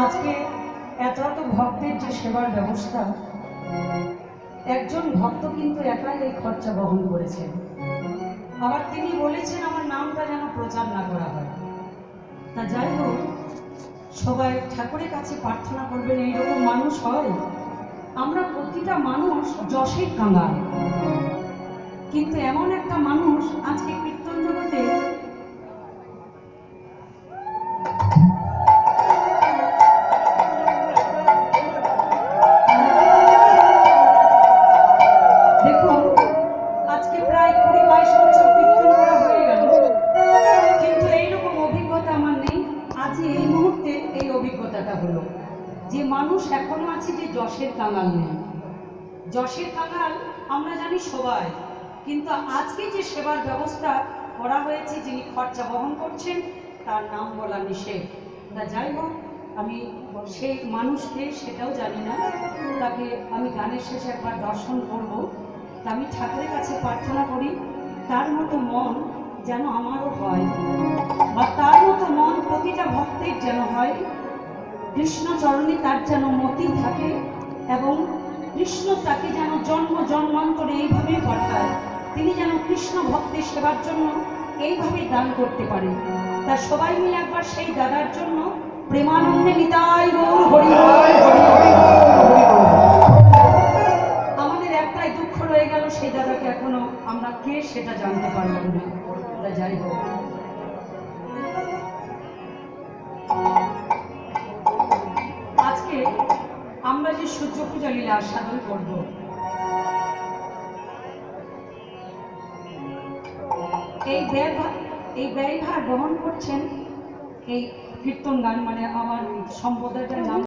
আজকে এত এত ভক্তের যে সেবার ব্যবস্থা, একজন ভক্ত কিন্তু একাই এই খরচা বহন করেছেন। আবার তিনি বলেছেন আমার নামটা যেন প্রচার না করা হয়। তা যাই হোক, সবাই ঠাকুরের কাছে প্রার্থনা করবেন এইরকম মানুষ হয়। আমরা প্রতিটা মানুষ যশের কাঙাল, কিন্তু এমন একটা মানুষ আজকে কীর্তন জগতে দেখুন, আজকে প্রায় 20-22 বছর কীর্তন করা হয়ে গেল, কিন্তু এইরকম অভিজ্ঞতা আমার নেই। আজ এই মুহূর্তে এই অভিজ্ঞতাটা হলো যে মানুষ এখনো আছে যে যশের কাঙাল নেই। যশের কাঙাল আমরা জানি সবাই, কিন্তু আজকে যে সেবার ব্যবস্থা করা হয়েছে, যিনি খরচা বহন করছেন তার নাম বলা নিষেধ। তা যাই হোক, আমি সেই মানুষকে সেটাও জানি না, তাকে আমি গানের শেষে একবার দর্শন করব। তা আমি ঠাকুরের কাছে প্রার্থনা করি তার মতো মন যেন আমারও হয়, বা তার মতো মন প্রতিটা ভক্তের যেন হয়। কৃষ্ণ চরণে তার যেন মতি থাকে, এবং কৃষ্ণ তাকে যেন জন্ম জন্মান্তরে এইভাবেই পাঠায়, তিনি যেন কৃষ্ণ ভক্তের সেবার জন্য এইভাবে দান করতে পারে। তা সবাই মিলে একবার সেই দাদার জন্য প্রেমানন্দে নিতাই গৌর হরি হরি হরি। আমাদের একটাই দুঃখ রয়ে গেল, সেই দাদাকে এখনো আমরা কে সেটা জানতে পারলাম না। তা যাই হোক, আজকে আমরা যে সূর্য পূজা লীলা আস্বাদন করব, এই ব্যয়ভার বহন করছেন এই কীর্তন গান, মানে আমার সম্প্রদায়টার নাম